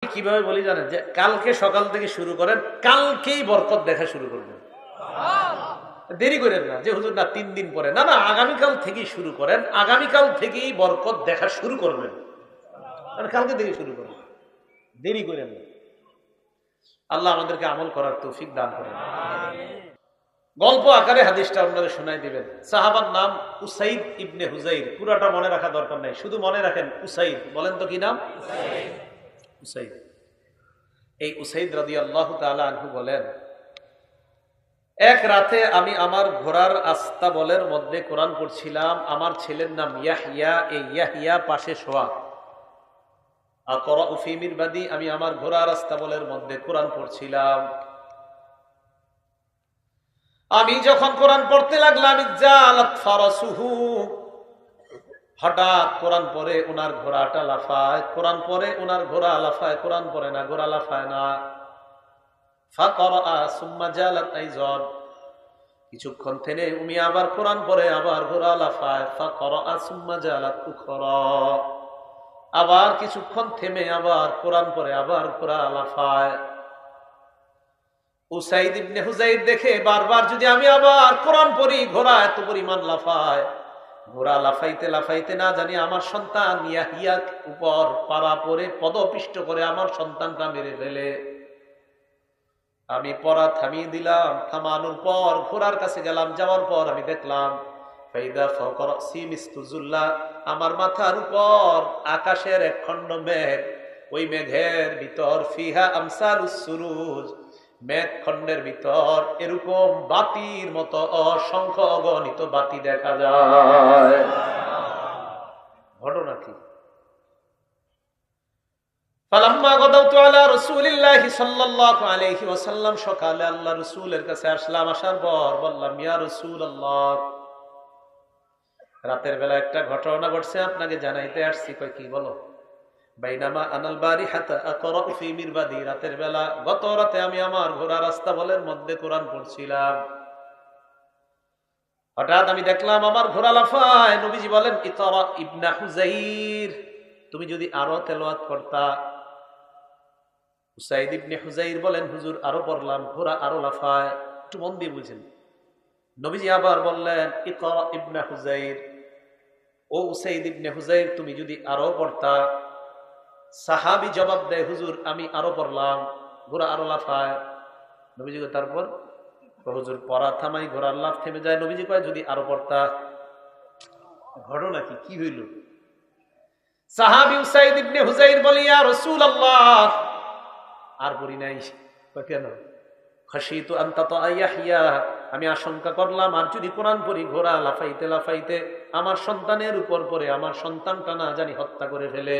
কিভাবে বলি জানেন, যে কালকে সকাল থেকে শুরু করেন, কালকেই বরকত দেখা শুরু করবেন। দেরি করেন না যে হুজুর না 3 দিন পরে, না না, আগামীকাল থেকেই শুরু করেন, আগামীকাল থেকেই বরকত দেখা শুরু করবেন, মানে কালকে থেকে শুরু করবেন, দেরি করেন না। আল্লাহ আমাদেরকে আমল করার তৌফিক দান করেন। গল্প আকারে হাদিসটা আপনাদের শোনাই দিবেন। সাহাবার নাম উসাইদ ইবনে হুজাইর। পুরাটা মনে রাখা দরকার নাই, শুধু মনে রাখেন উসাইদ। বলেন তো কি নাম? উসাইদ। এই উসাইদ রাদিয়াল্লাহু তাআলা আনহু বলেন, এক রাতে আমি আমার ঘোড়ার আস্তাবলের মধ্যে কোরআন পড়ছিলাম। আমার ছেলের নাম ইয়াহইয়া। এই ইয়াহইয়া পাশে শোয়া। আকরাউ ফি মিরবাদি, আমি আমার ঘোড়ার আস্তাবলের মধ্যে কোরআন পড়ছিলাম। আমি যখন কোরআন পড়তে লাগলাম, জালাত ফারাসুহু, হঠাৎ কোরআন পড়ে ওনার ঘোড়াটা লাফায়, কোরআন পড়ে ওনার ঘোড়া লাফায়, কোরআন পড়ে না, ঘোড়া লাফায় না। ফাকরা সুম্মা জালাত আইজন, কিছুক্ষণ থেমে উনি আবার কোরআন পড়ে, আবার ঘোড়া লাফায়। ফাকরা সুম্মা জালাত উখরা, আবার কিছুক্ষণ থেমে আবার কোরআন পড়ে, আবার ঘোড়া লাফায়। উসাইদ ইবনে হুজাইর দেখে বারবার যদি আমি আবার কোরআন পড়ি, ঘোড়া এত পরিমাণ লাফায়, ঘোড়া লাফাইতে লাফাইতে না জানি আমার সন্তান ইয়াহিয়ার উপর পাড়া পড়ে পদপিষ্ট করে আমার সন্তানটা মেরে ফেলে। আমি পড়া থামিয়ে দিলাম। থামানোর পর ঘোড়ার কাছে গেলাম, যাওয়ার পর আমি দেখলাম ফাইদা ফাওকা রাসি মিসতুজুল্লাহ, আমার মাথার উপর আকাশের এক খণ্ড মেঘ, ওই মেঘের ভিতর ফিহা আমসালুস সুরুজ, মেঘ খণ্ডের ভিতর এরকম বাতির মতো অসংখ্য অগণিত বাতি দেখা যায়। ঘটনা কি? ফালাম্মা গাদাউতু আলা রাসূলিল্লাহি সাল্লাল্লাহু আলাইহি ওয়াসাল্লাম, সকালে আল্লাহ রাসূলের কাছে আসলাম। আসার পর বললাম, ইয়া রাসূলুল্লাহ, রাতের বেলা একটা ঘটনা ঘটছে, আপনাকে জানাইতে আসছি। কই কি? বলো। বাইনামা আনাল বারিহাতা আকরাউ ফি মিরবাদি, রাতের বেলা গত রাতে আমি আমার ঘোড়ার আস্তাবলের মধ্যে কোরআন পড়ছিলাম। হঠাৎ আমি দেখলাম আমার ঘোড়া লাফায়। নবীজি বলেন, ইকরা ইবনা হুজাইর, তুমি যদি আরো তেলাওয়াত করতা। উসাইদ ইবনে হুজাইর বলেন, হুজুর আরো পড়লাম, ঘোড়া আরো লাফায়। একটু মন দিয়ে বুঝেন। নবীজি আবার বললেন, ইকরা ইবনা হুজাইর, ও উসাইদ ইবনে হুজাইর, তুমি যদি আরো পড়তা। সাহাবী জবাব দেয়, হুজুর আমি আরো পড়লাম, ঘোড়া আরো লাফায়। নবীজি তারপর হুজুর পড়া থামাই, ঘোড়ার লাফ থেমে যায়। নবীজি কয়, যদি আরো পড়তা। ঘটনা কি? কি হইল? সাহাবী উসাইদ ইবনে হুজাইর বলে, ইয়া রাসূলুল্লাহ, আর পড়ি নাই। কেন? খাশিতু আন তাতা ইয়াহইয়া, আমি আশঙ্কা করলাম আর যদি কোরআন পড়ি, ঘোড়া লাফাইতে লাফাইতে আমার সন্তানের উপর পড়ে আমার সন্তানটা না জানি হত্যা করে ফেলে।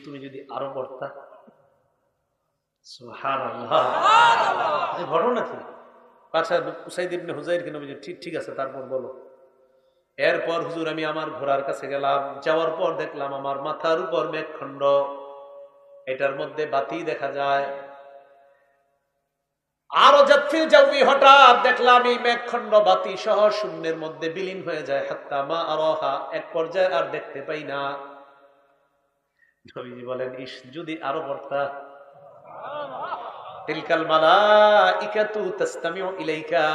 তুমি যদি আরো পড়তা। সুবহানাল্লাহ। ঘটনা কি? আচ্ছা, উসাইদ ইবনে হুজাইর কে নবীজি, ঠিক আছে, তারপর বলো। এরপর হুজুর আমি আমার ঘোড়ার কাছে গেলাম। যাওয়ার পর দেখলাম আমার মাথার উপর মেঘখণ্ড, এটার মধ্যে বাতি দেখা যায়। আরো জাতফিল জাউই, হঠাৎ দেখলাম এই মেঘখণ্ড বাতি সহ শূন্যের মধ্যে বিলীন হয়ে যায়। হাত্তা মা আরাহা, এক পর্যায়ে আর দেখতে পাই না। নবীজি বলেন, ইস, যদি আরো পড়তা। তিলকাল মালাইকাতু তাসতামিউ ইলাইকা,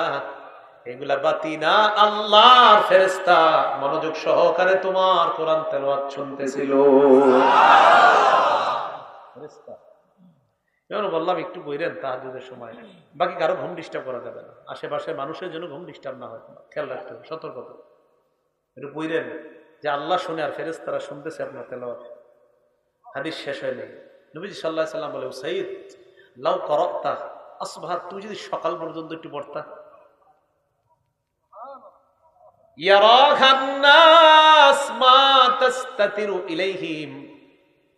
এগুলা বাতি না, আল্লাহর ফেরেশতা মনোযোগ সহকারে তোমার কোরআন তেলাওয়াত শুনতেছিল। ফেরেশতা। এমন বললাম, একটু বইরেন তাহাজ্জুদের সময়, বাকি কারো ঘুম ডিস্টার্ব করা যাবে না, আশেপাশে মানুষের জন্য ঘুম ডিস্টার্ব না হয়, খেয়াল রাখতে হবে, সতর্কতা। একটু বইরেন যে আল্লাহ শুনে আর ফেরেশতারা শুনতেছে আপনার তেলাওয়াত। হাদিস শেষ হয় নাই। নবীজি সাল্লাল্লাহু আলাইহি সাল্লাম বলে, সাইয়্যিদ লাউ করাতা আসবাহ, তুই যদি সকাল পর্যন্ত একটু পড়তা। ইয়ারাখান নাস মা তাস্তাতিরু ইলাইহিম,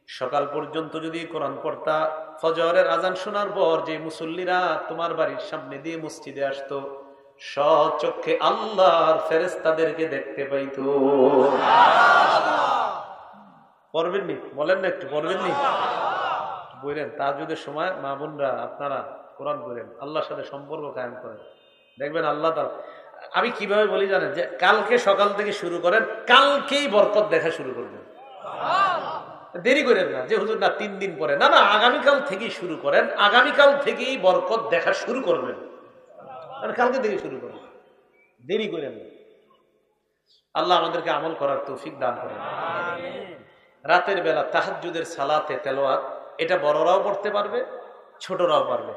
সকাল পর্যন্ত যদি কোরআন পড়তা, ফজরের আজান শোনার পর যে মুসল্লিরা তোমার বাড়ির সামনে দিয়ে মসজিদে আসতো, স্বচক্ষে আল্লাহর ফেরেশতাদেরকে দেখতে পাইতো। পড়বেন নি? বলেন না, একটু পড়বেন নি? বলেন তাহাজ্জুদের সময় মা বোনরা আপনারা কোরআন পড়েন, আল্লাহর সাথে সম্পর্ক কায়েম করেন, দেখবেন আল্লাহ তাআলা। আমি কিভাবে বলি জানেন, যে কালকে সকাল থেকে শুরু করেন, কালকেই বরকত দেখা শুরু করবেন। দেরি করেন না যে হুজুর না 3 দিন পরে, না না আগামীকাল থেকেই শুরু করেন, আগামীকাল থেকেই বরকত দেখা শুরু করবেন, মানে কালকে থেকে শুরু করবেন, দেরি করেন না। আল্লাহ আমাদেরকে আমল করার তৌফিক দান করেন। রাতের বেলা তাহাজ্জুদের সালাতে তেলাওয়াত, এটা বড়রাও পড়তে পারবে, ছোটরাও পারবে,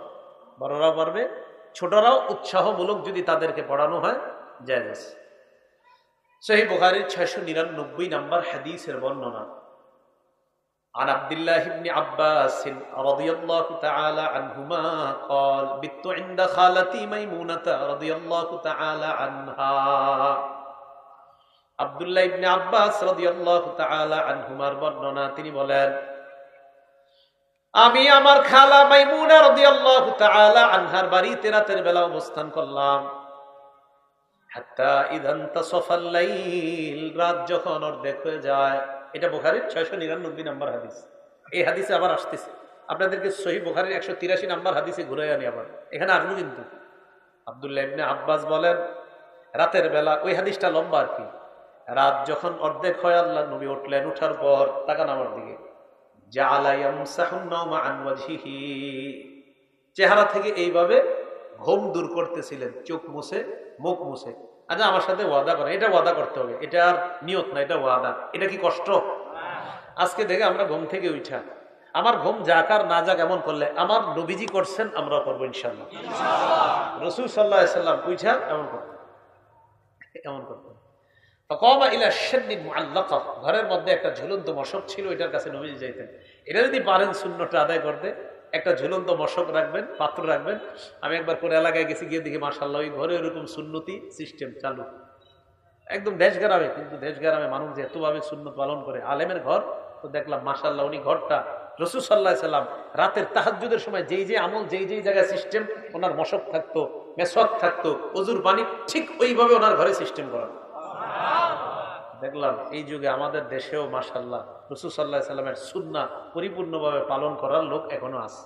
বড়রাও পারবে, ছোটরাও উৎসাহমূলক যদি তাদেরকে পড়ানো হয় জায়েজ। সহিহ বুখারীর 699 নম্বর হাদিসের বর্ণনা, عن عبد الله بن عباس رضي الله تعالى عنهما قال بت عند خالتي ميمونة رضي الله تعالى عنها। আব্দুল্লাহ ইবনে আব্বাস রাদিয়াল্লাহু তাআলা আনহুমার বর্ণনা, তিনি বলেন আমি আমার খালা মাইমুনা রাদিয়াল্লাহু তাআলা আনহার বাড়িতে রাতের বেলা অবস্থান করলাম। হাত্তা ইযান তাসাফাল লাইল, রাত যখন অর্ধেক হয়ে যায়। এটা বুখারীর 699 নম্বর হাদিস। এই হাদিসে আবার আসতেছে, আপনাদেরকে সহিহ বুখারীর 183 নম্বর হাদিসে ঘুরে আনি আবার, এখানে আসবো কিন্তু। আব্দুল্লাহ ইবনে আব্বাস বলেন রাতের বেলা, ওই হাদিসটা লম্বা আর কি, রাত যখন অর্ধেক হয় আল্লাহ নবী উঠলেন, উঠার পর তাকান আমার দিকে, জাআলা ইয়ামসাহুন নাওমা আন ওয়াজহিহি, চেহারা থেকে এইভাবে ঘুম দূর করতেছিলেন, চোখ মুছে, মুখ মুছে। আচ্ছা আমার সাথে ওয়াদা করেন, এটা ওয়াদা করতে হবে, এটা আর নিয়ত না, এটা ওয়াদা। এটা কি কষ্ট? আজকে দেখে আমরা ঘুম থেকে উঠা, আমার ঘুম যাক আর না যাক এমন করলে, আমার নবীজি করছেন আমরা করবো ইনশাআল্লাহ। রাসূল সাল্লাল্লাহু আলাইহি সাল্লাম উঠা এমন করতেন, এমন করতেন। ঘরের মধ্যে একটা ঝুলন্ত মশক ছিল, এটার কাছে নবীজি যাইতেন। এটা যদি পারেন সুন্নতটা আদায় করতে, একটা ঝুলন্ত মশক রাখবেন, পাত্র রাখবেন। আমি একবার করে এলাকায় গেছি, গিয়ে দেখি মাশাআল্লাহ ওই ঘরে এরকম সুন্নতি সিস্টেম চালু, একদম দেশ গ্রামে। কিন্তু দেশ গ্রামে মানুষ যে এতভাবে সুন্নত পালন করে, আলেমের ঘর তো দেখলাম মাশাআল্লাহ উনি ঘরটা রাসূল সাল্লাল্লাহু আলাইহি সাল্লাম রাতের তাহাজ্জুদের সময় যেই যে আমল, যেই যেই জায়গায় সিস্টেম, ওনার মশক থাকতো, মেসওয়াক থাকতো, ওযুর পানি ঠিক ওইভাবে ওনার ঘরে সিস্টেম করা। দেখলাম এই যুগে আমাদের দেশেও মাশাআল্লাহ রাসূল সাল্লাল্লাহু আলাইহি সাল্লামের সুন্নাহ পরিপূর্ণভাবে পালন করার লোক এখনো আছে।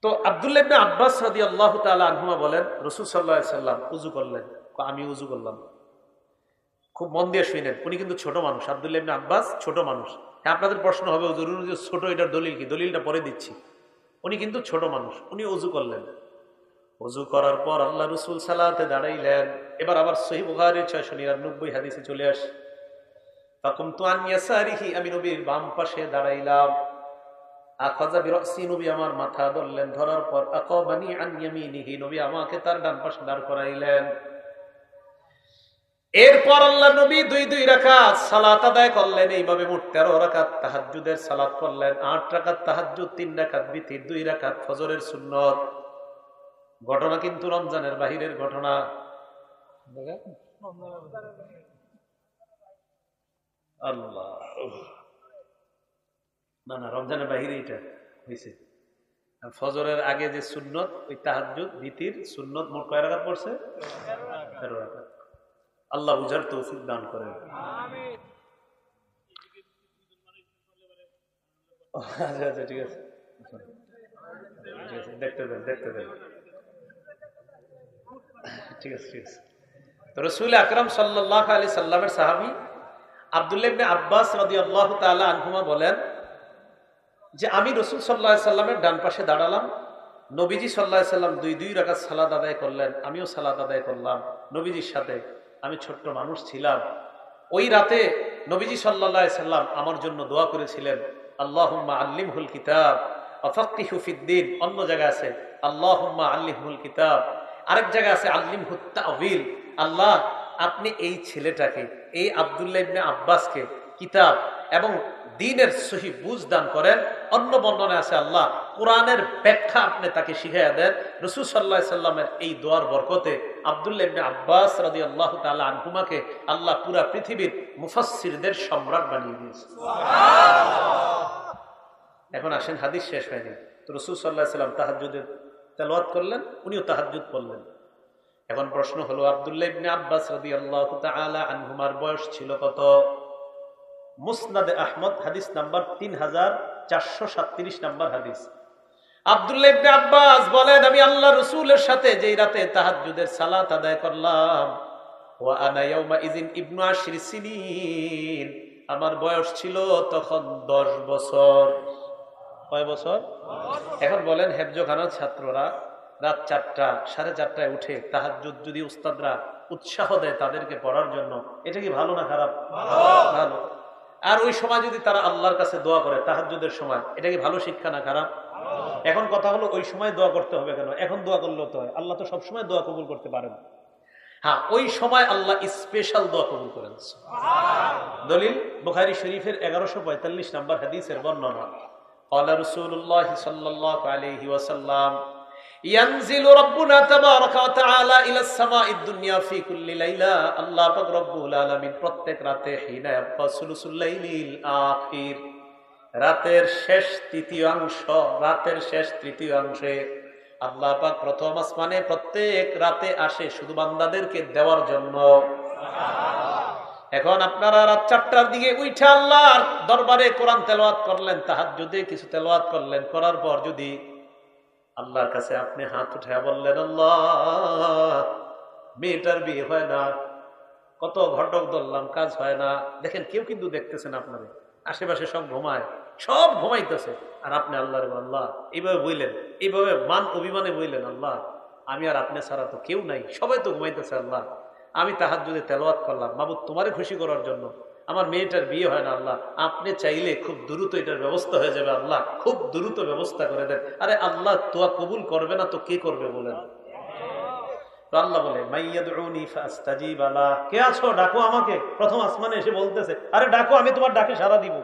তো আব্দুল্লাহ ইবনে আব্বাস রাদিয়াল্লাহু তাআলা আনহুমা বলেন রাসূল সাল্লাল্লাহু আলাইহি সাল্লাম ওযু করলেন, আমি ওযু করলাম। খুব মন দিয়ে শুনেন, উনি কিন্তু ছোট মানুষ, আব্দুল্লাহ ইবনে আব্বাস ছোট মানুষ। হ্যাঁ, আপনাদের প্রশ্ন হবে জরুরি যে ছোট, এটার দলিল কি? দলিলটা পরে দিচ্ছি। উনি কিন্তু ছোট মানুষ, উনি ওযু করলেন। ওযু করার পর আল্লাহ রাসূল সালাতে দাঁড়াইলেন। এবার আবার সহিহ বুখারীর 699 হাদিসে চলে আসে, ফাকুমতু আন ইয়াসারিহি, আমি নবীর বাম পাশে দাঁড়াইলাম। আখাযা বিরাসি, নবী আমার মাথা ধরলেন, ধরার পর আকাবানি আন ইয়ামিনিহি, নবী আমাকে তার ডান পাশে দাঁড় করাইলেন। এরপর আল্লাহ নবী 2 রাকাত সালাত আদায় করলেন। এইভাবে মোট 13 রাকাত তাহাজ্জুদের সালাত করলেন। 8 রাকাত তাহাজ্জুদ, 3 রাকাত বিতির, 2 রাকাত ফজরের সুন্নত। ঘটনা কিন্তু রমজানের বাহিরের ঘটনা। আল্লাহ, না না, রমজানের বাহিরে এটা হয়েছে। ফজরের আগে যে সুন্নত, ওই তাহাজ্জুদ বিতির সুন্নত মোট কয় রাকাত পড়ছে? 13 রাকাত। আল্লাহ বুঝার তৌফিক দান করেন। আচ্ছা আচ্ছা, ঠিক আছে, দেখতে দেন, দেখতে দেন, ঠিক আছে, ঠিক আছে। তো রাসূল আকরাম সাল্লাল্লাহু আলাইহি সাল্লামের সাহাবী আব্দুল্লাহ ইবনে আব্বাস রাদিয়াল্লাহু তাআলা আনহুমা বলেন যে আমি রাসূল সাল্লাল্লাহু আলাইহি সাল্লামের ডান পাশে দাঁড়ালাম। নবীজি সাল্লাল্লাহু আলাইহি সাল্লাম 2 রাকাত সালাত আদায় করলেন, আমিও সালাত আদায় করলাম নবীজির সাথে। আমি ছোট্ট মানুষ ছিলাম। ওই রাতে নবীজি সাল্লাল্লাহু আলাইহি সাল্লাম আমার জন্য দোয়া করেছিলেন, আল্লাহুম্মা আল্লিমহুল কিতাব ওয়া ফাক্কিহু ফিদ্দীন। অন্য জায়গায় আছে আল্লাহুম্মা আল্লিমহুল কিতাব, আরেক জায়গায় আছে আল্লিমহুত তাওয়িল। আল্লাহ, আপনি এই ছেলেটাকে, এই আব্দুল্লাহ ইবনে আব্বাসকে কিতাব এবং দ্বীনের সহি বুঝ দান করেন। অন্য বর্ণনায় আছে আল্লাহ কোরআনের ব্যাখ্যা আপনি তাকে শিখাইয়া দেন। রাসূল সাল্লাল্লাহু আলাইহি সাল্লামের এই দোয়ার বরকতে আব্দুল্লাহ ইবনে আব্বাস রাদিয়াল্লাহু তাআলা আনহুমাকে আল্লাহ পুরা পৃথিবীর মুফাসসিরদের সম্রাট বানিয়ে দিয়েছে। এখন আসেন, হাদিস শেষ হয়নি। তো রাসূল সাল্লাল্লাহু আলাইহি সাল্লাম তাহাজ্জুদের তেলাওয়াত করলেন, উনিও তাহাজ্জুদ পড়লেন। এখন প্রশ্ন হলো, আব্দুল্লাহ ইবনে আব্বাস রাদিয়াল্লাহু তাআলা আনহুমার বয়স ছিল কত? মুসনাদে আহমদ হাদিস নাম্বার 3437 নাম্বার হাদিস। আব্দুল্লাহ ইবনে আব্বাস বলেন, আমি আল্লাহ রাসূলের সাথে যেই রাতে তাহাজ্জুদের সালাত আদায় করলাম, ওয়া আনা ইয়াউমা ইযিন ইবনু 10 সিনিন, আমার বয়স ছিল তখন 10 বছর। কয় বছর? এখন বলেন হেফজখানার ছাত্ররা রাত 4টা 4:30টায় উঠে তাহাজ্জুদ যদি উস্তাদরা উৎসাহ দেয় তাদেরকে পড়ার জন্য, এটা কি ভালো না খারাপ? ভালো। আর ওই সময় যদি তারা আল্লাহর কাছে দোয়া করে তাহাজ্জুদের সময়, এটা কি ভালো শিক্ষা না খারাপ? এখন কথা হলো ওই সময় দোয়া করতে হবে কেন? এখন দোয়া করলেও তো হয়, আল্লাহ তো সবসময় দোয়া কবুল করতে পারেন। হ্যাঁ, ওই সময় আল্লাহ স্পেশাল দোয়া কবুল করেন। দলিল বুখারী শরীফের 1145 নম্বর হাদিসের বর্ণনা। ক্বালা রাসূলুল্লাহ সাল্লাল্লাহু আলাইহি ওয়াসাল্লাম ইয়ানজিলু রাব্বুনা তাবারাকা ওয়া তাআলা ইলাস সামাঈদ দুনিয়া ফি কুল্লি লাইলা। আল্লাহ পাক রব্বুল আলামিন প্রত্যেক রাতে হিনা ইয়াবকা সুলুসুল লাইলিল আখির, রাতের শেষ তৃতীয়াংশে আল্লাহ পাক প্রথম আসমানে প্রত্যেক রাতে আসে শুধু বান্দাদেরকে দেওয়ার জন্য। এখন আপনারা রাত 4টার দিকে উঠে আল্লাহর দরবারে কোরআন তেলাওয়াত করলেন, তাহাজ্জুদে কিছু তেলাওয়াত করলেন, করার পর যদি আল্লাহর কাছে আপনি হাত উঠায় বললেন, আল্লাহ মেয়েটার বিয়ে হয় না, কত ঘটক ধরলাম কাজ হয় না, দেখেন কেউ কিন্তু দেখতেছেন আপনারে, আশেপাশে সব ঘুমায়, সব ঘুমাইতেছে, আর আপনি আল্লাহর আল্লাহ এইভাবে বললেন, এইভাবে মান অভিমানে বললেন, আল্লাহ আমি আর আপনি ছাড়া তো কেউ নাই, সবাই তো ঘুমাইতেছে, আল্লাহ আমি তাহাজ্জুদে তেলাওয়াত করলাম মাবুদ তোমারে খুশি করার জন্য, আমার মেয়েটার বিয়ে হয় না, আল্লাহ আপনি চাইলে খুব দ্রুত এটার ব্যবস্থা হয়ে যাবে, আল্লাহ খুব দ্রুত ব্যবস্থা করে দেন। আরে আল্লাহ তোয়া কবুল করবে না তো কে করবে বলেন? আল্লাহ বলে মাইয়াদউনি ফাস্তাজিব লা, কে আছো ডাকো আমাকে। প্রথম আসমানে এসে বলতেছে, আরে ডাকো আমি তোমার ডাকে সাড়া দিব,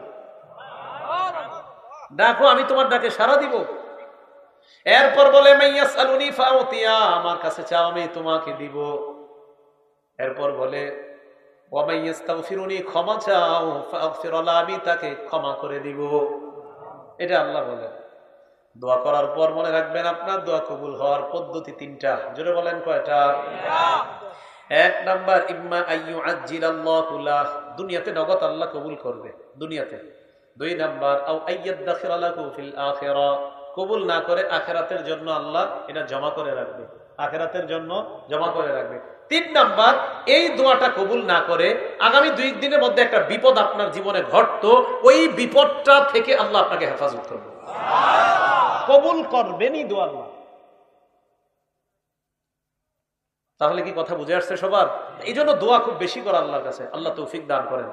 ডাকো আমি তোমার ডাকে সাড়া দিব। এরপর বলে মাইয়াসআলুনি ফাউতিয়া, আমার কাছে চাও আমি তোমাকে দিব। এরপর বলে ওয়ামাইয়াস্তাগফিরুনি, ক্ষমা চাও ফাগফির লা, আমি তাকে ক্ষমা করে দিব। এটা আল্লাহ বলে। দোয়া করার পর মনে রাখবেন আপনার দোয়া কবুল হওয়ার পদ্ধতি 3টা। জোরে বলেন কয়টা? 1 নাম্বার ইম্মা আইয়ুআজ্জিলাল্লাহু লাহ, দুনিয়াতে নগদ আল্লাহ কবুল করবে দুনিয়াতে। 2 নাম্বার আও আইয়াদখিরা লাহু ফিল আখিরা, কবুল না করে আখিরাতের জন্য আল্লাহ এটা জমা করে রাখবে, আখিরাতের জন্য জমা করে রাখবে। 3 নাম্বার, এই দোয়াটা কবুল না করে আগামী 2 দিনের মধ্যে একটা বিপদ আপনার জীবনে ঘটতো, ওই বিপদটা থেকে আল্লাহ আপনাকে হেফাজত করবে, কবুল করবেনই দোয়া আল্লাহ। তাহলে কি কথা বুঝে আসছে সবার? এই জন্য দোয়া খুব বেশি করা আল্লাহর কাছে, আল্লাহ তৌফিক দান করেন।